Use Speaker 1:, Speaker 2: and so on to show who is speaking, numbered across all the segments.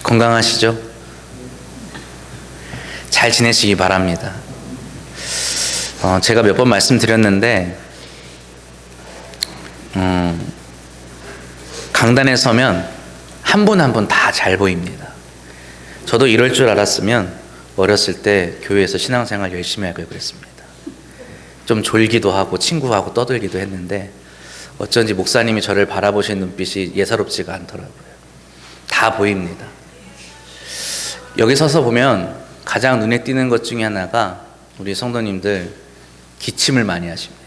Speaker 1: 건강하시죠? 잘 지내시기 바랍니다. 제가 몇 번 말씀드렸는데 강단에 서면 한 분 한 분 다 잘 보입니다. 저도 이럴 줄 알았으면 어렸을 때 교회에서 신앙생활 열심히 하고 그랬습니다. 좀 졸기도 하고 친구하고 떠들기도 했는데 어쩐지 목사님이 저를 바라보시는 눈빛이 예사롭지가 않더라고요. 다 보입니다. 여기 서서 보면 가장 눈에 띄는 것 중에 하나가 우리 성도님들 기침을 많이 하십니다.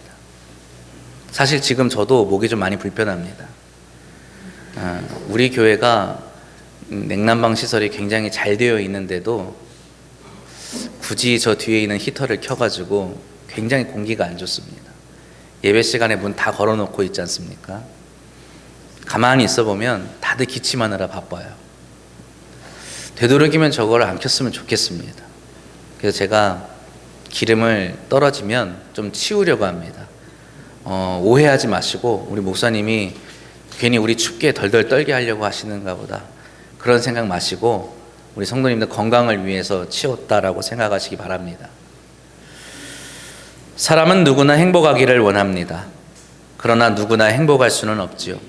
Speaker 1: 사실 지금 저도 목이 좀 많이 불편합니다. 우리 교회가 냉난방 시설이 굉장히 잘 되어 있는데도 굳이 저 뒤에 있는 히터를 켜가지고 굉장히 공기가 안 좋습니다. 예배 시간에 문 다 걸어놓고 있지 않습니까? 가만히 있어 보면 다들 기침하느라 바빠요. 되도록이면 저걸 안 켰으면 좋겠습니다. 그래서 제가 기름을 떨어지면 좀 치우려고 합니다. 오해하지 마시고 우리 목사님이 괜히 우리 춥게 덜덜 떨게 하려고 하시는가 보다 그런 생각 마시고 우리 성도님들 건강을 위해서 치웠다라고 생각하시기 바랍니다. 사람은 누구나 행복하기를 원합니다. 그러나 누구나 행복할 수는 없지요.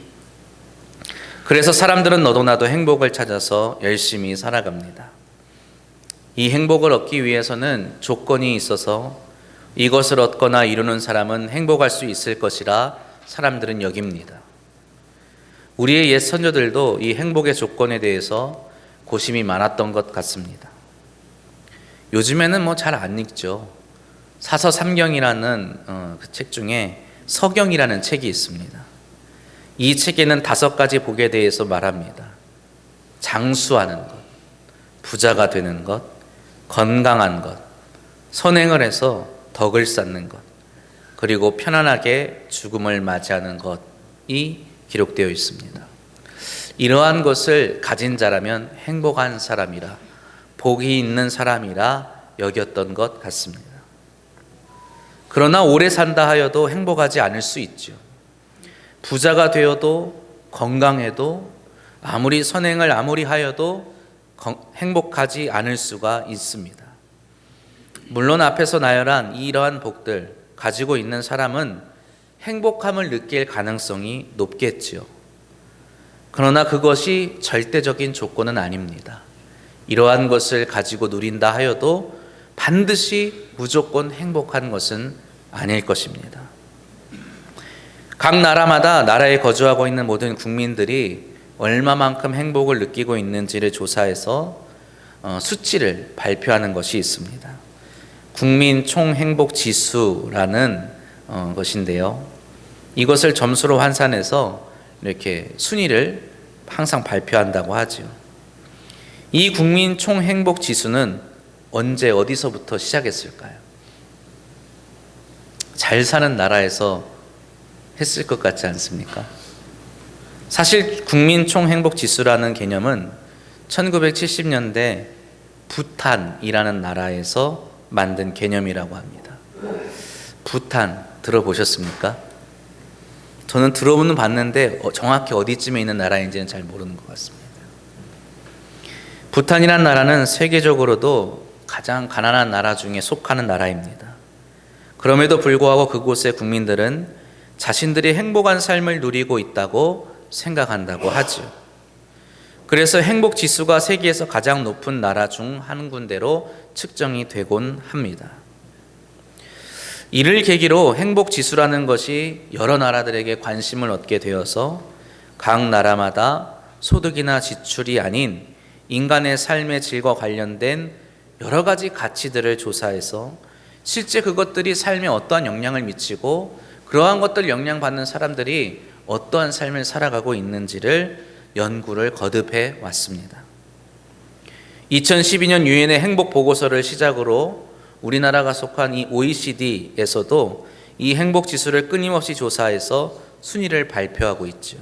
Speaker 1: 그래서 사람들은 너도 나도 행복을 찾아서 열심히 살아갑니다. 이 행복을 얻기 위해서는 조건이 있어서 이것을 얻거나 이루는 사람은 행복할 수 있을 것이라 사람들은 여깁니다. 우리의 옛 선조들도 이 행복의 조건에 대해서 고심이 많았던 것 같습니다. 요즘에는 잘 안 읽죠. 사서삼경이라는 그 책 중에 서경이라는 책이 있습니다. 이 책에는 5가지 복에 대해서 말합니다. 장수하는 것, 부자가 되는 것, 건강한 것, 선행을 해서 덕을 쌓는 것, 그리고 편안하게 죽음을 맞이하는 것이 기록되어 있습니다. 이러한 것을 가진 자라면 행복한 사람이라, 복이 있는 사람이라 여겼던 것 같습니다. 그러나 오래 산다 하여도 행복하지 않을 수 있죠. 부자가 되어도 건강해도 아무리 선행을 아무리 하여도 행복하지 않을 수가 있습니다. 물론 앞에서 나열한 이러한 복들 가지고 있는 사람은 행복함을 느낄 가능성이 높겠지요. 그러나 그것이 절대적인 조건은 아닙니다. 이러한 것을 가지고 누린다 하여도 반드시 무조건 행복한 것은 아닐 것입니다. 각 나라마다 나라에 거주하고 있는 모든 국민들이 얼마만큼 행복을 느끼고 있는지를 조사해서 수치를 발표하는 것이 있습니다. 국민 총행복지수라는 것인데요. 이것을 점수로 환산해서 이렇게 순위를 항상 발표한다고 하죠. 이 국민 총행복지수는 언제 어디서부터 시작했을까요? 잘 사는 나라에서 했을 것 같지 않습니까? 사실 국민 총행복지수라는 개념은 1970년대 부탄이라는 나라에서 만든 개념이라고 합니다. 부탄 들어보셨습니까? 저는 들어보는 봤는데 정확히 어디쯤에 있는 나라인지는 잘 모르는 것 같습니다. 부탄이라는 나라는 세계적으로도 가장 가난한 나라 중에 속하는 나라입니다. 그럼에도 불구하고 그곳의 국민들은 자신들이 행복한 삶을 누리고 있다고 생각한다고 하죠. 그래서 행복 지수가 세계에서 가장 높은 나라 중 한 군데로 측정이 되곤 합니다. 이를 계기로 행복 지수라는 것이 여러 나라들에게 관심을 얻게 되어서 각 나라마다 소득이나 지출이 아닌 인간의 삶의 질과 관련된 여러 가지 가치들을 조사해서 실제 그것들이 삶에 어떠한 영향을 미치고 그러한 것들을 영향받는 사람들이 어떠한 삶을 살아가고 있는지를 연구를 거듭해 왔습니다. 2012년 유엔의 행복 보고서를 시작으로 우리나라가 속한 이 OECD에서도 이 행복 지수를 끊임없이 조사해서 순위를 발표하고 있죠.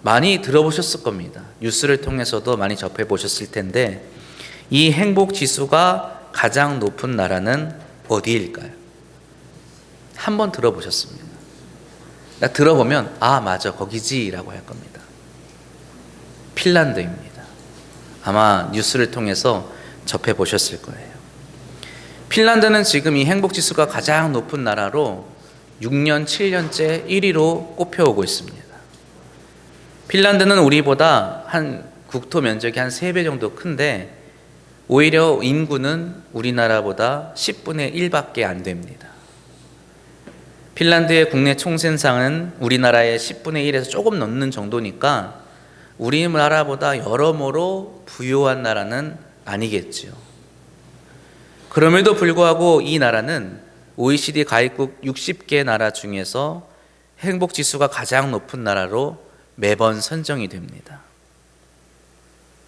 Speaker 1: 많이 들어보셨을 겁니다. 뉴스를 통해서도 많이 접해 보셨을 텐데 이 행복 지수가 가장 높은 나라는 어디일까요? 한번 들어보셨습니다. 들어보면 아 맞아 거기지라고 할 겁니다. 핀란드입니다. 아마 뉴스를 통해서 접해보셨을 거예요. 핀란드는 지금 이 행복지수가 가장 높은 나라로 6년, 7년째 1위로 꼽혀오고 있습니다. 핀란드는 우리보다 한 국토 면적이 한 3배 정도 큰데 오히려 인구는 우리나라보다 10분의 1밖에 안 됩니다. 핀란드의 국내 총생산은 우리나라의 10분의 1에서 조금 넘는 정도니까 우리나라보다 여러모로 부유한 나라는 아니겠지요. 그럼에도 불구하고 이 나라는 OECD 가입국 60개 나라 중에서 행복지수가 가장 높은 나라로 매번 선정이 됩니다.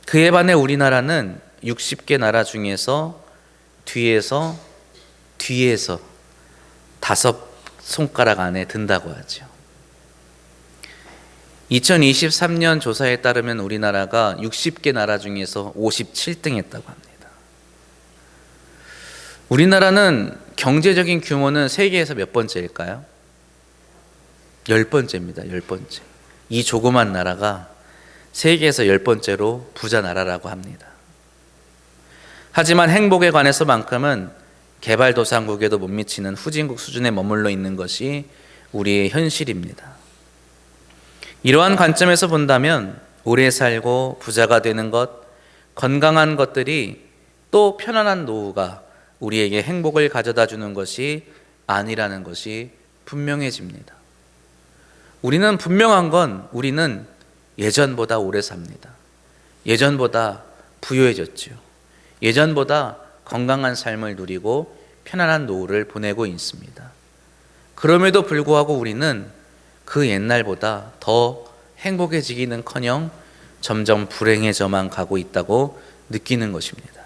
Speaker 1: 그에 반해 우리나라는 60개 나라 중에서 뒤에서 5손가락 안에 든다고 하죠. 2023년 조사에 따르면 우리나라가 60개 나라 중에서 57등 했다고 합니다. 우리나라는 경제적인 규모는 세계에서 몇 번째일까요? 10번째입니다. 10번째. 이 조그만 나라가 세계에서 10번째로 부자 나라라고 합니다. 하지만 행복에 관해서만큼은 개발도상국에도 못 미치는 후진국 수준에 머물러 있는 것이 우리의 현실입니다. 이러한 관점에서 본다면 오래 살고 부자가 되는 것, 건강한 것들이 또 편안한 노후가 우리에게 행복을 가져다 주는 것이 아니라는 것이 분명해집니다. 우리는 분명한 건 우리는 예전보다 오래 삽니다. 예전보다 부유해졌죠. 예전보다 건강한 삶을 누리고 편안한 노후를 보내고 있습니다. 그럼에도 불구하고 우리는 그 옛날보다 더 행복해지기는커녕 점점 불행해져만 가고 있다고 느끼는 것입니다.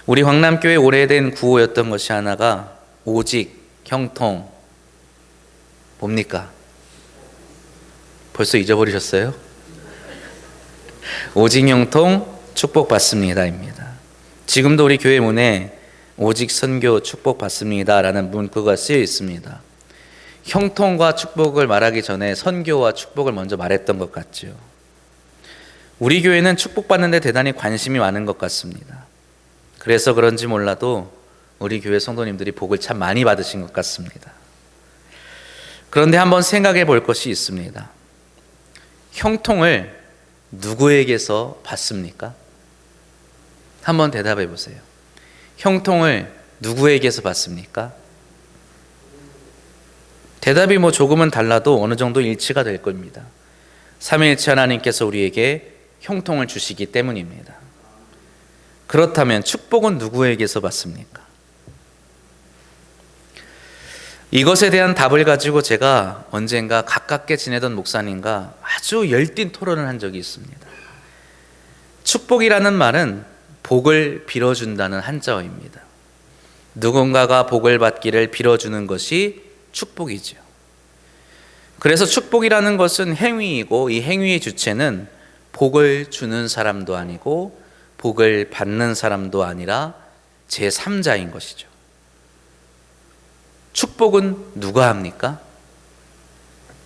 Speaker 1: 우리 황남교회 오래된 구호였던 것이 하나가 오직, 형통, 뭡니까? 벌써 잊어버리셨어요? 오직, 형통, 축복받습니다입니다. 지금도 우리 교회 문에 오직 선교 축복받습니다라는 문구가 쓰여 있습니다. 형통과 축복을 말하기 전에 선교와 축복을 먼저 말했던 것 같죠. 우리 교회는 축복받는 데 대단히 관심이 많은 것 같습니다. 그래서 그런지 몰라도 우리 교회 성도님들이 복을 참 많이 받으신 것 같습니다. 그런데 한번 생각해 볼 것이 있습니다. 형통을 누구에게서 받습니까? 한번 대답해 보세요. 형통을 누구에게서 받습니까? 대답이 조금은 달라도 어느 정도 일치가 될 겁니다. 삼위일체 하나님께서 우리에게 형통을 주시기 때문입니다. 그렇다면 축복은 누구에게서 받습니까? 이것에 대한 답을 가지고 제가 언젠가 가깝게 지내던 목사님과 아주 열띤 토론을 한 적이 있습니다. 축복이라는 말은 복을 빌어준다는 한자어입니다. 누군가가 복을 받기를 빌어주는 것이 축복이죠. 그래서 축복이라는 것은 행위이고 이 행위의 주체는 복을 주는 사람도 아니고 복을 받는 사람도 아니라 제3자인 것이죠. 축복은 누가 합니까?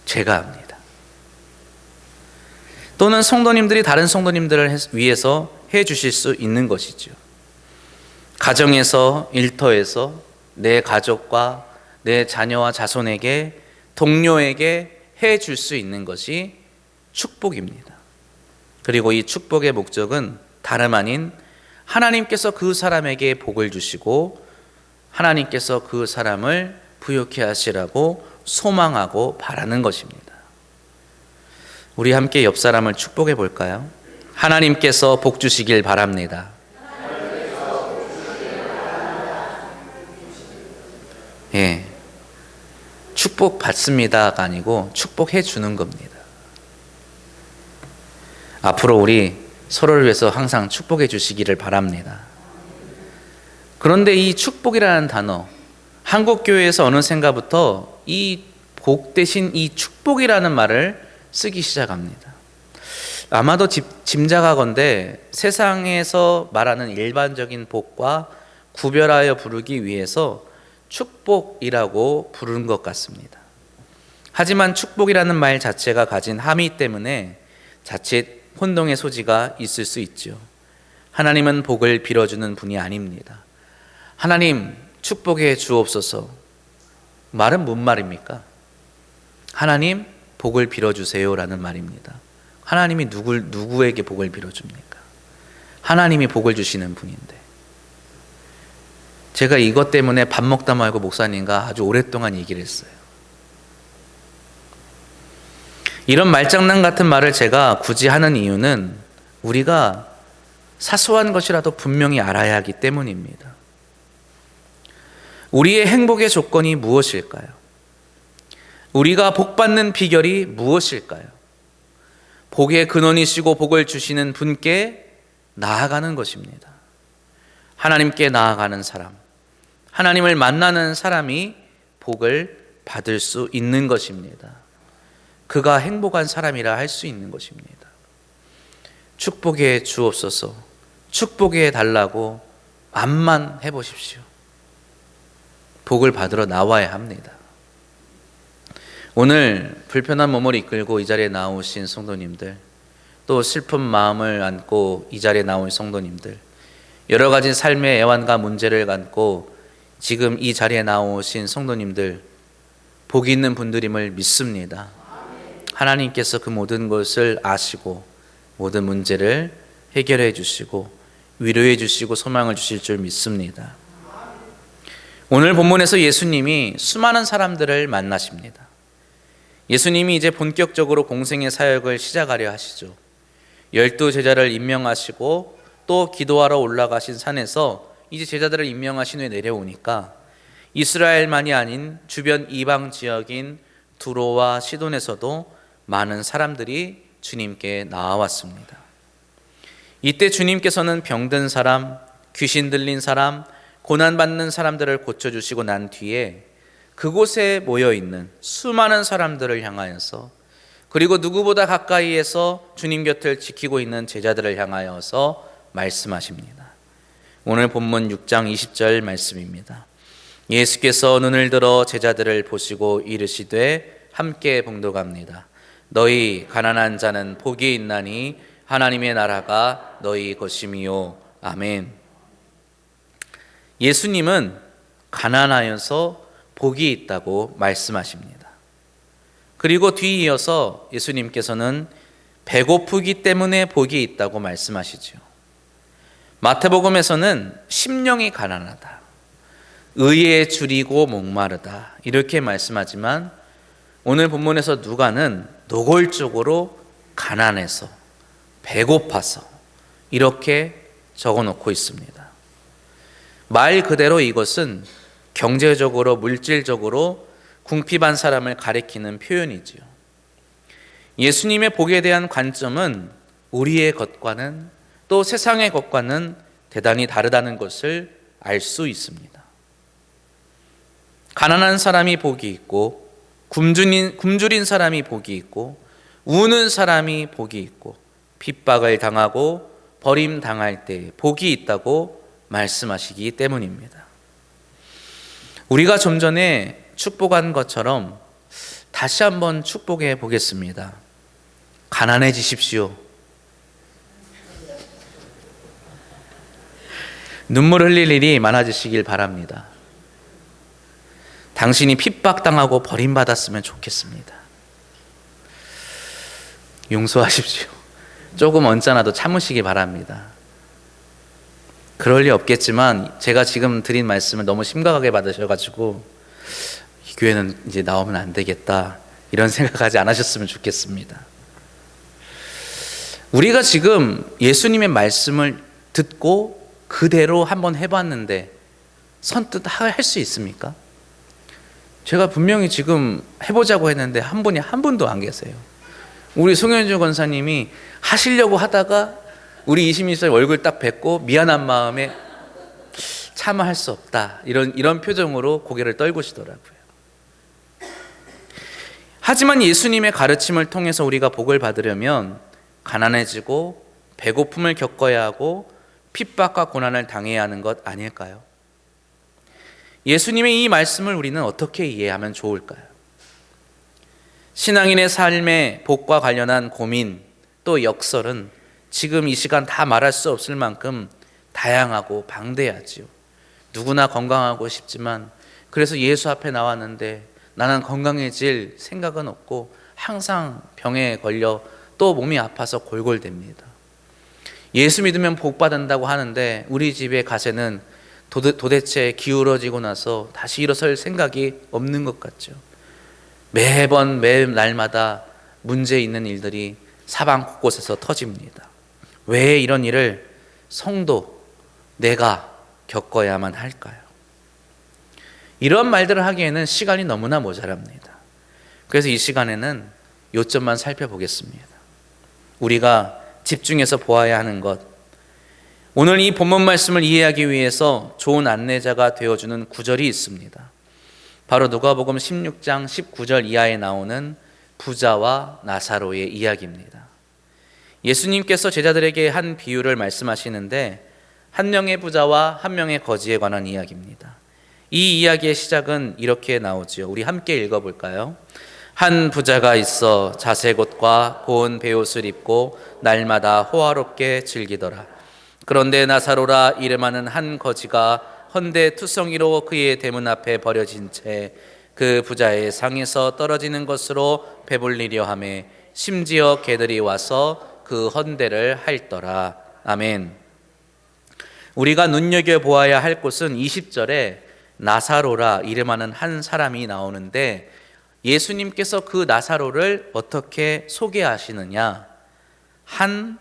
Speaker 1: 제가 합니다. 또는 성도님들이 다른 성도님들을 위해서 해 주실 수 있는 것이죠. 가정에서, 일터에서 내 가족과 내 자녀와 자손에게, 동료에게 해 줄 수 있는 것이 축복입니다. 그리고 이 축복의 목적은 다름 아닌 하나님께서 그 사람에게 복을 주시고 하나님께서 그 사람을 부유케 하시라고 소망하고 바라는 것입니다. 우리 함께 옆 사람을 축복해 볼까요? 하나님께서 복 주시길 바랍니다. 예, 축복 받습니다가 아니고 축복해 주는 겁니다. 앞으로 우리 서로를 위해서 항상 축복해 주시기를 바랍니다. 그런데 이 축복이라는 단어, 한국교회에서 어느샌가부터 이 복 대신 이 축복이라는 말을 쓰기 시작합니다. 아마도 짐작하건대 세상에서 말하는 일반적인 복과 구별하여 부르기 위해서 축복이라고 부르는 것 같습니다. 하지만 축복이라는 말 자체가 가진 함의 때문에 자칫 혼동의 소지가 있을 수 있죠. 하나님은 복을 빌어주는 분이 아닙니다. 하나님 축복해 주옵소서 말은 뭔 말입니까? 하나님 복을 빌어주세요라는 말입니다. 하나님이 누구에게 복을 빌어줍니까? 하나님이 복을 주시는 분인데, 제가 이것 때문에 밥 먹다 말고 목사님과 아주 오랫동안 얘기를 했어요. 이런 말장난 같은 말을 제가 굳이 하는 이유는 우리가 사소한 것이라도 분명히 알아야 하기 때문입니다. 우리의 행복의 조건이 무엇일까요? 우리가 복받는 비결이 무엇일까요? 복의 근원이시고 복을 주시는 분께 나아가는 것입니다. 하나님께 나아가는 사람, 하나님을 만나는 사람이 복을 받을 수 있는 것입니다. 그가 행복한 사람이라 할 수 있는 것입니다. 축복해 주옵소서, 축복해 달라고 암만 해보십시오. 복을 받으러 나와야 합니다. 오늘 불편한 몸을 이끌고 이 자리에 나오신 성도님들, 또 슬픈 마음을 안고 이 자리에 나온 성도님들, 여러 가지 삶의 애환과 문제를 안고 지금 이 자리에 나오신 성도님들, 복이 있는 분들임을 믿습니다. 하나님께서 그 모든 것을 아시고 모든 문제를 해결해 주시고 위로해 주시고 소망을 주실 줄 믿습니다. 오늘 본문에서 예수님이 수많은 사람들을 만나십니다. 예수님이 이제 본격적으로 공생의 사역을 시작하려 하시죠. 12 제자를 임명하시고 또 기도하러 올라가신 산에서 이제 제자들을 임명하신 후에 내려오니까 이스라엘만이 아닌 주변 이방 지역인 두로와 시돈에서도 많은 사람들이 주님께 나와왔습니다. 이때 주님께서는 병든 사람, 귀신 들린 사람, 고난받는 사람들을 고쳐주시고 난 뒤에 그곳에 모여있는 수많은 사람들을 향하여서, 그리고 누구보다 가까이에서 주님 곁을 지키고 있는 제자들을 향하여서 말씀하십니다. 오늘 본문 6장 20절 말씀입니다. 예수께서 눈을 들어 제자들을 보시고 이르시되 함께 봉독합니다. 너희 가난한 자는 복이 있나니 하나님의 나라가 너희 것임이요. 아멘. 예수님은 가난하여서 복이 있다고 말씀하십니다. 그리고 뒤이어서 예수님께서는 배고프기 때문에 복이 있다고 말씀하시죠. 마태복음에서는 심령이 가난하다, 의에 줄이고 목마르다 이렇게 말씀하지만 오늘 본문에서 누가는 노골적으로 가난해서 배고파서 이렇게 적어놓고 있습니다. 말 그대로 이것은 경제적으로 물질적으로 궁핍한 사람을 가리키는 표현이지요. 예수님의 복에 대한 관점은 우리의 것과는 또 세상의 것과는 대단히 다르다는 것을 알 수 있습니다. 가난한 사람이 복이 있고 굶주린 사람이 복이 있고 우는 사람이 복이 있고 핍박을 당하고 버림당할 때 복이 있다고 말씀하시기 때문입니다. 우리가 좀 전에 축복한 것처럼 다시 한번 축복해 보겠습니다. 가난해지십시오. 눈물 흘릴 일이 많아지시길 바랍니다. 당신이 핍박당하고 버림받았으면 좋겠습니다. 용서하십시오. 조금 언짢아도 참으시기 바랍니다. 그럴 리 없겠지만 제가 지금 드린 말씀을 너무 심각하게 받으셔가지고 이 교회는 이제 나오면 안 되겠다 이런 생각하지 않으셨으면 좋겠습니다. 우리가 지금 예수님의 말씀을 듣고 그대로 한번 해봤는데 선뜻 할 수 있습니까? 제가 분명히 지금 해보자고 했는데 한 분도 안 계세요. 우리 송현주 권사님이 하시려고 하다가 우리 22살 얼굴 딱 뵙고 미안한 마음에 차마 할 수 없다 이런 표정으로 고개를 떨구시더라고요. 하지만 예수님의 가르침을 통해서 우리가 복을 받으려면 가난해지고 배고픔을 겪어야 하고 핍박과 고난을 당해야 하는 것 아닐까요? 예수님의 이 말씀을 우리는 어떻게 이해하면 좋을까요? 신앙인의 삶의 복과 관련한 고민, 또 역설은 지금 이 시간 다 말할 수 없을 만큼 다양하고 방대하지요. 누구나 건강하고 싶지만 그래서 예수 앞에 나왔는데 나는 건강해질 생각은 없고 항상 병에 걸려 또 몸이 아파서 골골댑니다. 예수 믿으면 복 받는다고 하는데 우리 집의 가세는 도대체 기울어지고 나서 다시 일어설 생각이 없는 것 같죠. 매 날마다 문제 있는 일들이 사방 곳곳에서 터집니다. 왜 이런 일을 성도, 내가 겪어야만 할까요? 이런 말들을 하기에는 시간이 너무나 모자랍니다. 그래서 이 시간에는 요점만 살펴보겠습니다. 우리가 집중해서 보아야 하는 것, 오늘 이 본문 말씀을 이해하기 위해서 좋은 안내자가 되어주는 구절이 있습니다. 바로 누가복음 16장 19절 이하에 나오는 부자와 나사로의 이야기입니다. 예수님께서 제자들에게 한 비유를 말씀하시는데 한 명의 부자와 한 명의 거지에 관한 이야기입니다. 이 이야기의 시작은 이렇게 나오죠. 우리 함께 읽어볼까요? 한 부자가 있어 자색 옷과 고운 베옷을 입고 날마다 호화롭게 즐기더라. 그런데 나사로라 이름하는 한 거지가 헌데투성이로 그의 대문 앞에 버려진 채 그 부자의 상에서 떨어지는 것으로 배불리려 하매 심지어 개들이 와서 그 헌데를 핥더라. 아멘. 우리가 눈여겨보아야 할 곳은 20절에 나사로라 이름하는 한 사람이 나오는데 예수님께서 그 나사로를 어떻게 소개하시느냐? 한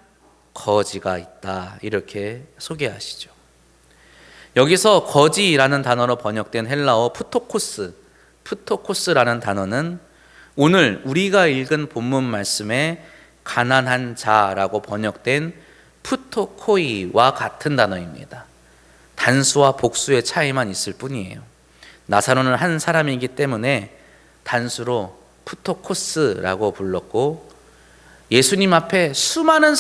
Speaker 1: 거지가 있다, 이렇게 소개하시죠. 여기서 거지라는 단어로 번역된 헬라어 푸토코스라는 단어는 오늘 우리가 읽은 본문 말씀에 가난한 자라고 번역된 푸토코이와 같은 단어입니다. 단수와 복수의 차이만 있을 뿐이에요. 나사로는 한 사람이기 때문에 단수로 푸토코스라고 불렀고, 예수님 앞에 수많은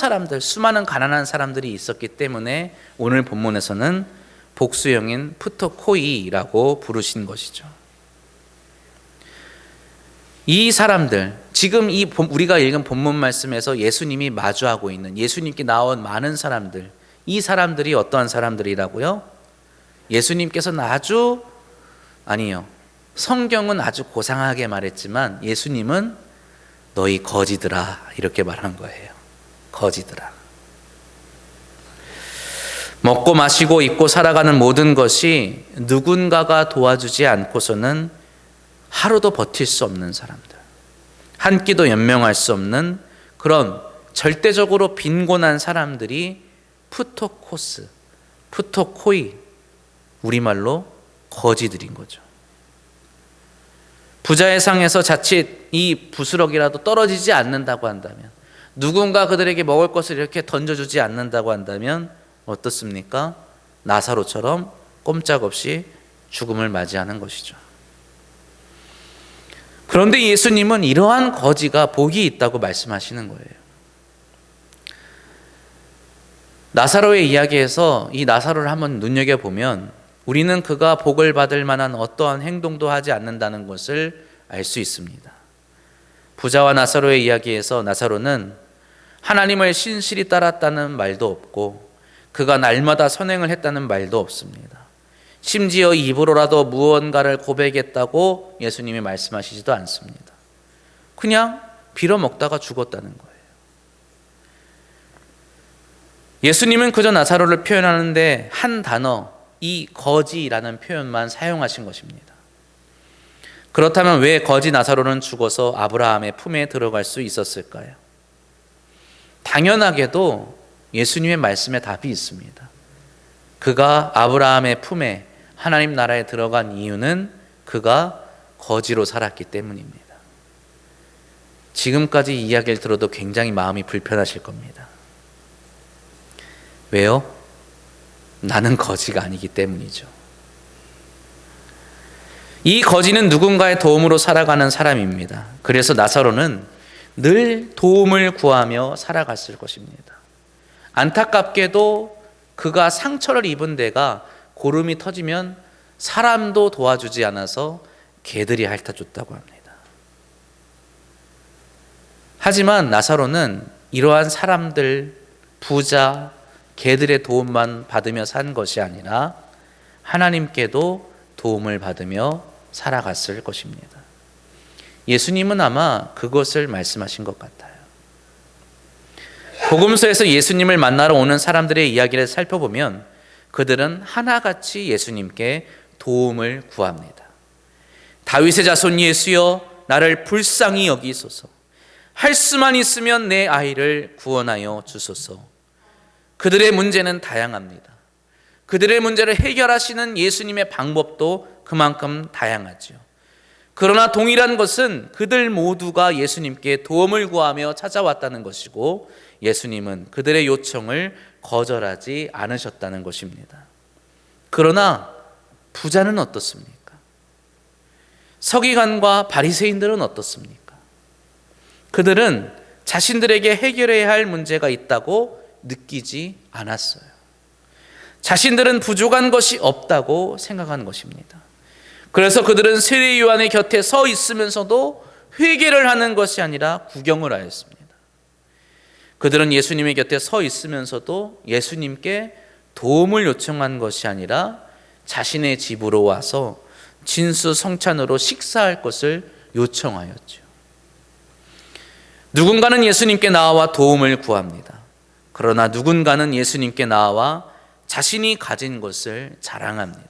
Speaker 1: 가난한 사람들이 있었기 때문에 오늘 본문에서는 복수형인 푸토코이라고 부르신 것이죠. 이 사람들, 지금 우리가 읽은 본문 말씀에서 예수님이 마주하고 있는, 예수님께 나온 많은 사람들, 이 사람들이 어떠한 사람들이라고요? 예수님께서는 성경은 아주 고상하게 말했지만 예수님은 너희 거지들아, 이렇게 말한 거예요. 거지들아. 먹고 마시고 입고 살아가는 모든 것이 누군가가 도와주지 않고서는 하루도 버틸 수 없는 사람들, 한 끼도 연명할 수 없는 그런 절대적으로 빈곤한 사람들이 푸토코이, 우리말로 거지들인 거죠. 부자의 상에서 자칫 이 부스럭이라도 떨어지지 않는다고 한다면, 누군가 그들에게 먹을 것을 이렇게 던져주지 않는다고 한다면 어떻습니까? 나사로처럼 꼼짝없이 죽음을 맞이하는 것이죠. 그런데 예수님은 이러한 거지가 복이 있다고 말씀하시는 거예요. 나사로의 이야기에서 이 나사로를 한번 눈여겨보면 우리는 그가 복을 받을 만한 어떠한 행동도 하지 않는다는 것을 알 수 있습니다. 부자와 나사로의 이야기에서 나사로는 하나님을 신실히 따랐다는 말도 없고 그가 날마다 선행을 했다는 말도 없습니다. 심지어 입으로라도 무언가를 고백했다고 예수님이 말씀하시지도 않습니다. 그냥 빌어먹다가 죽었다는 거예요. 예수님은 그저 나사로를 표현하는데 한 단어, 이 거지라는 표현만 사용하신 것입니다. 그렇다면 왜 거지 나사로는 죽어서 아브라함의 품에 들어갈 수 있었을까요? 당연하게도 예수님의 말씀에 답이 있습니다. 그가 아브라함의 품에, 하나님 나라에 들어간 이유는 그가 거지로 살았기 때문입니다. 지금까지 이야기를 들어도 굉장히 마음이 불편하실 겁니다. 왜요? 나는 거지가 아니기 때문이죠. 이 거지는 누군가의 도움으로 살아가는 사람입니다. 그래서 나사로는 늘 도움을 구하며 살아갔을 것입니다. 안타깝게도 그가 상처를 입은 데가 고름이 터지면 사람도 도와주지 않아서 개들이 핥아줬다고 합니다. 하지만 나사로는 이러한 사람들, 부자, 개들의 도움만 받으며 산 것이 아니라 하나님께도 도움을 받으며 살아갔을 것입니다. 예수님은 아마 그것을 말씀하신 것 같아요. 복음서에서 예수님을 만나러 오는 사람들의 이야기를 살펴보면 그들은 하나같이 예수님께 도움을 구합니다. 다윗의 자손 예수여, 나를 불쌍히 여기소서. 할 수만 있으면 내 아이를 구원하여 주소서. 그들의 문제는 다양합니다. 그들의 문제를 해결하시는 예수님의 방법도 그만큼 다양하죠. 그러나 동일한 것은 그들 모두가 예수님께 도움을 구하며 찾아왔다는 것이고, 예수님은 그들의 요청을 거절하지 않으셨다는 것입니다. 그러나 부자는 어떻습니까? 서기관과 바리새인들은 어떻습니까? 그들은 자신들에게 해결해야 할 문제가 있다고 느끼지 않았어요. 자신들은 부족한 것이 없다고 생각한 것입니다. 그래서 그들은 세례 요한의 곁에 서 있으면서도 회개를 하는 것이 아니라 구경을 하였습니다. 그들은 예수님의 곁에 서 있으면서도 예수님께 도움을 요청한 것이 아니라 자신의 집으로 와서 진수성찬으로 식사할 것을 요청하였죠. 누군가는 예수님께 나와 도움을 구합니다. 그러나 누군가는 예수님께 나와 자신이 가진 것을 자랑합니다.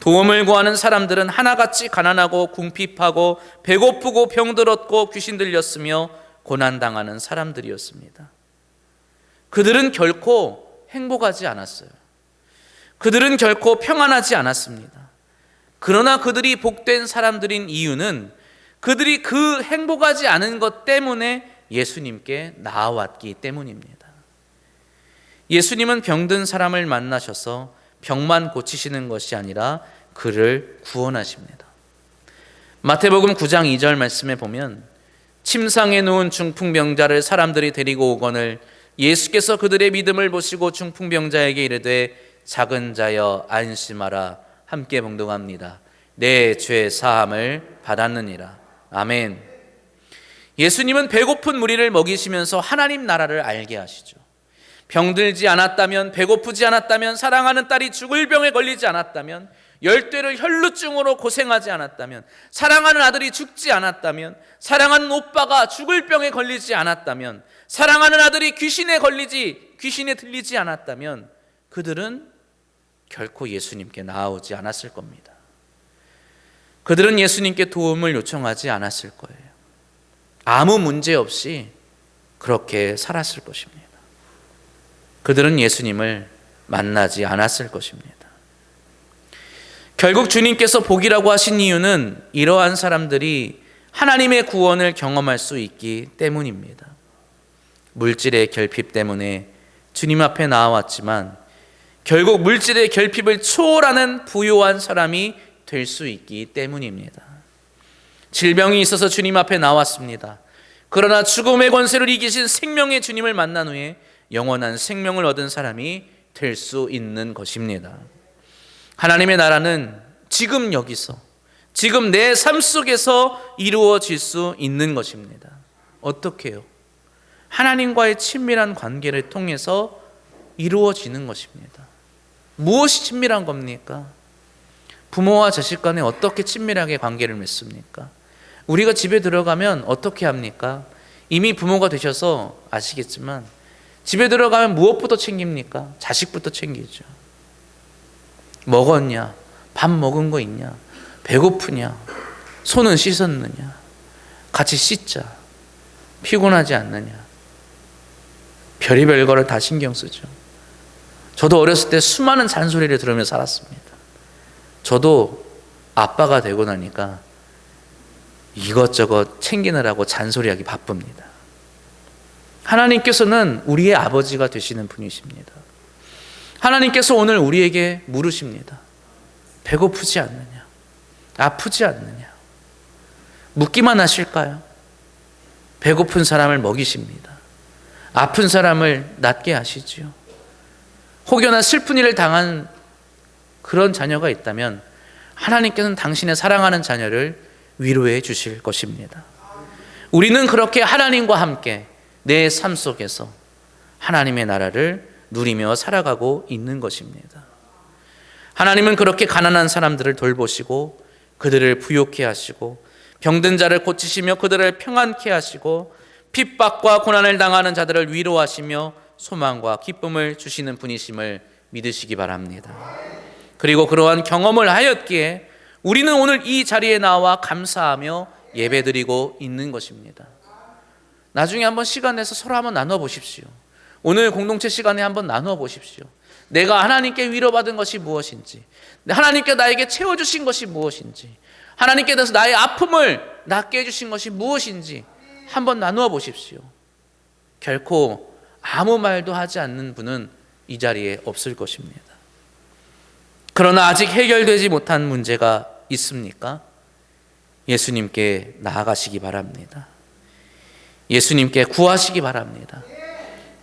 Speaker 1: 도움을 구하는 사람들은 하나같이 가난하고 궁핍하고 배고프고 병들었고 귀신 들렸으며 고난당하는 사람들이었습니다. 그들은 결코 행복하지 않았어요. 그들은 결코 평안하지 않았습니다. 그러나 그들이 복된 사람들인 이유는 그들이 그 행복하지 않은 것 때문에 예수님께 나아왔기 때문입니다. 예수님은 병든 사람을 만나셔서 병만 고치시는 것이 아니라 그를 구원하십니다. 마태복음 9장 2절 말씀에 보면 침상에 누운 중풍병자를 사람들이 데리고 오거늘 예수께서 그들의 믿음을 보시고 중풍병자에게 이르되 작은 자여 안심하라, 함께 봉독합니다. 내 죄 사함을 받았느니라. 아멘. 예수님은 배고픈 무리를 먹이시면서 하나님 나라를 알게 하시죠. 병들지 않았다면, 배고프지 않았다면, 사랑하는 딸이 죽을 병에 걸리지 않았다면, 열대를 혈루증으로 고생하지 않았다면, 사랑하는 아들이 죽지 않았다면, 사랑하는 오빠가 죽을 병에 걸리지 않았다면, 사랑하는 아들이 귀신에 들리지 않았다면 그들은 결코 예수님께 나아오지 않았을 겁니다. 그들은 예수님께 도움을 요청하지 않았을 거예요. 아무 문제 없이 그렇게 살았을 것입니다. 그들은 예수님을 만나지 않았을 것입니다. 결국 주님께서 복이라고 하신 이유는 이러한 사람들이 하나님의 구원을 경험할 수 있기 때문입니다. 물질의 결핍 때문에 주님 앞에 나와왔지만 결국 물질의 결핍을 초월하는 부요한 사람이 될 수 있기 때문입니다. 질병이 있어서 주님 앞에 나왔습니다. 그러나 죽음의 권세를 이기신 생명의 주님을 만난 후에 영원한 생명을 얻은 사람이 될 수 있는 것입니다. 하나님의 나라는 지금 여기서, 지금 내 삶 속에서 이루어질 수 있는 것입니다. 어떻게요? 하나님과의 친밀한 관계를 통해서 이루어지는 것입니다. 무엇이 친밀한 겁니까? 부모와 자식 간에 어떻게 친밀하게 관계를 맺습니까? 우리가 집에 들어가면 어떻게 합니까? 이미 부모가 되셔서 아시겠지만 집에 들어가면 무엇부터 챙깁니까? 자식부터 챙기죠. 먹었냐? 밥 먹은 거 있냐? 배고프냐? 손은 씻었느냐? 같이 씻자. 피곤하지 않느냐? 별의별 거를 다 신경 쓰죠. 저도 어렸을 때 수많은 잔소리를 들으며 살았습니다. 저도 아빠가 되고 나니까 이것저것 챙기느라고 잔소리하기 바쁩니다. 하나님께서는 우리의 아버지가 되시는 분이십니다. 하나님께서 오늘 우리에게 물으십니다. 배고프지 않느냐? 아프지 않느냐? 묻기만 하실까요? 배고픈 사람을 먹이십니다. 아픈 사람을 낫게 하시지요. 혹여나 슬픈 일을 당한 그런 자녀가 있다면 하나님께서는 당신의 사랑하는 자녀를 위로해 주실 것입니다. 우리는 그렇게 하나님과 함께 내 삶 속에서 하나님의 나라를 누리며 살아가고 있는 것입니다. 하나님은 그렇게 가난한 사람들을 돌보시고 그들을 부욕케 하시고 병든 자를 고치시며 그들을 평안케 하시고 핍박과 고난을 당하는 자들을 위로하시며 소망과 기쁨을 주시는 분이심을 믿으시기 바랍니다. 그리고 그러한 경험을 하였기에 우리는 오늘 이 자리에 나와 감사하며 예배드리고 있는 것입니다. 나중에 한번 시간 내서 서로 한번 나눠 보십시오. 오늘 공동체 시간에 한번 나눠 보십시오. 내가 하나님께 위로받은 것이 무엇인지, 하나님께 나에게 채워주신 것이 무엇인지, 하나님께 대해서 나의 아픔을 낫게 해주신 것이 무엇인지 한번 나누어 보십시오. 결코 아무 말도 하지 않는 분은 이 자리에 없을 것입니다. 그러나 아직 해결되지 못한 문제가 있습니까? 예수님께 나아가시기 바랍니다. 예수님께 구하시기 바랍니다.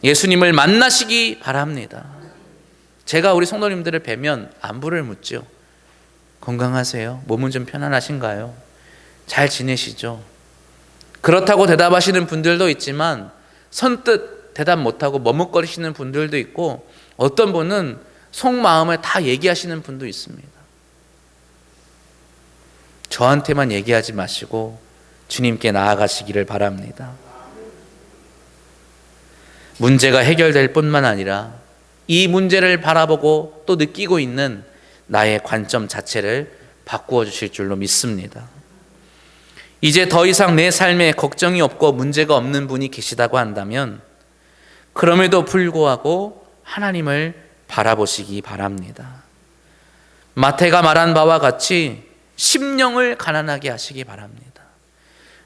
Speaker 1: 예수님을 만나시기 바랍니다. 제가 우리 성도님들을 뵈면 안부를 묻죠. 건강하세요? 몸은 좀 편안하신가요? 잘 지내시죠? 그렇다고 대답하시는 분들도 있지만 선뜻 대답 못하고 머뭇거리시는 분들도 있고 어떤 분은 속마음을 다 얘기하시는 분도 있습니다. 저한테만 얘기하지 마시고 주님께 나아가시기를 바랍니다. 문제가 해결될 뿐만 아니라 이 문제를 바라보고 또 느끼고 있는 나의 관점 자체를 바꾸어 주실 줄로 믿습니다. 이제 더 이상 내 삶에 걱정이 없고 문제가 없는 분이 계시다고 한다면 그럼에도 불구하고 하나님을 바라보시기 바랍니다. 마태가 말한 바와 같이 심령을 가난하게 하시기 바랍니다.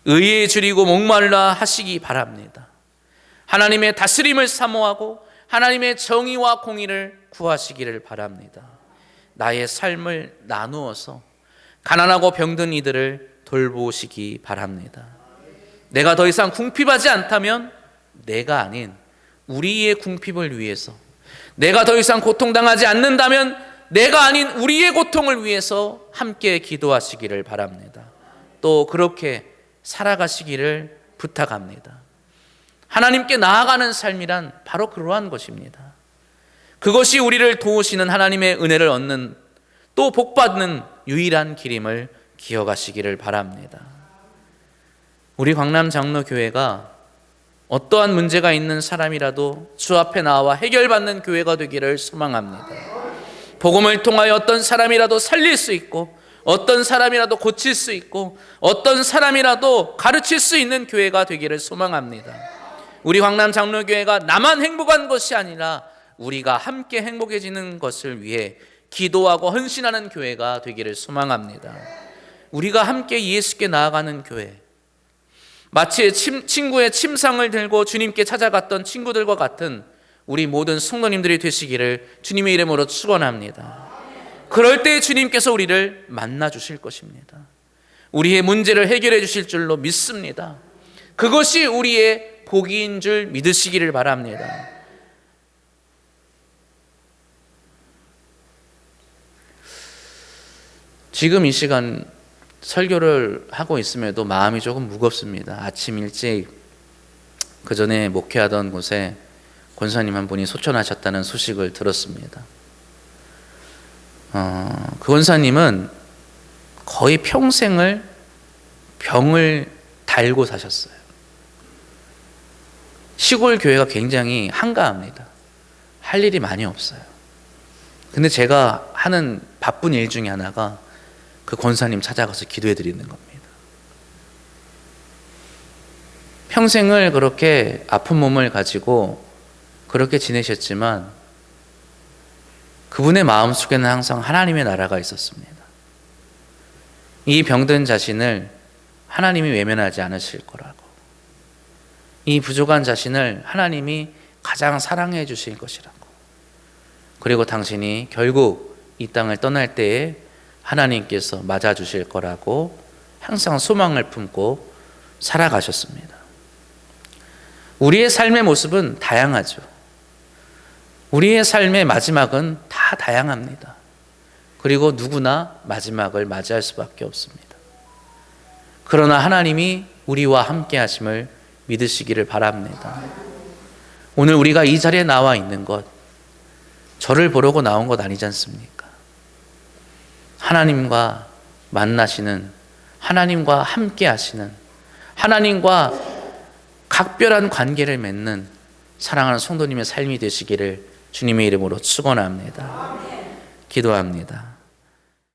Speaker 1: 의에 줄이고 목말라 하시기 바랍니다. 하나님의 다스림을 사모하고 하나님의 정의와 공의를 구하시기를 바랍니다. 나의 삶을 나누어서 가난하고 병든 이들을 돌보시기 바랍니다. 내가 더 이상 궁핍하지 않다면 내가 아닌 우리의 궁핍을 위해서, 내가 더 이상 고통당하지 않는다면 내가 아닌 우리의 고통을 위해서 함께 기도하시기를 바랍니다. 또 그렇게 살아가시기를 부탁합니다. 하나님께 나아가는 삶이란 바로 그러한 것입니다. 그것이 우리를 도우시는 하나님의 은혜를 얻는 또 복받는 유일한 길임을 기억하시기를 바랍니다. 우리 광남장로교회가 어떠한 문제가 있는 사람이라도 주 앞에 나와 해결받는 교회가 되기를 소망합니다. 복음을 통하여 어떤 사람이라도 살릴 수 있고 어떤 사람이라도 고칠 수 있고 어떤 사람이라도 가르칠 수 있는 교회가 되기를 소망합니다. 우리 광남장로교회가 나만 행복한 것이 아니라 우리가 함께 행복해지는 것을 위해 기도하고 헌신하는 교회가 되기를 소망합니다. 우리가 함께 예수께 나아가는 교회, 마치 친구의 침상을 들고 주님께 찾아갔던 친구들과 같은 우리 모든 성도님들이 되시기를 주님의 이름으로 축원합니다. 그럴 때 주님께서 우리를 만나 주실 것입니다. 우리의 문제를 해결해 주실 줄로 믿습니다. 그것이 우리의 복인 줄 믿으시기를 바랍니다. 지금 이 시간 설교를 하고 있음에도 마음이 조금 무겁습니다. 아침 일찍 그 전에 목회하던 곳에 권사님 한 분이 소천하셨다는 소식을 들었습니다. 그 권사님은 거의 평생을 병을 달고 사셨어요. 시골 교회가 굉장히 한가합니다. 할 일이 많이 없어요. 근데 제가 하는 바쁜 일 중에 하나가 그 권사님 찾아가서 기도해 드리는 겁니다. 평생을 그렇게 아픈 몸을 가지고 그렇게 지내셨지만 그분의 마음속에는 항상 하나님의 나라가 있었습니다. 이 병든 자신을 하나님이 외면하지 않으실 거라고, 이 부족한 자신을 하나님이 가장 사랑해 주실 것이라고, 그리고 당신이 결국 이 땅을 떠날 때에 하나님께서 맞아주실 거라고 항상 소망을 품고 살아가셨습니다. 우리의 삶의 모습은 다양하죠. 우리의 삶의 마지막은 다 다양합니다. 그리고 누구나 마지막을 맞이할 수밖에 없습니다. 그러나 하나님이 우리와 함께 하심을 믿으시기를 바랍니다. 오늘 우리가 이 자리에 나와 있는 것, 저를 보려고 나온 것 아니지 않습니까? 하나님과 만나시는, 하나님과 함께 하시는, 하나님과 각별한 관계를 맺는 사랑하는 성도님의 삶이 되시기를 주님의 이름으로 축원합니다. 기도합니다.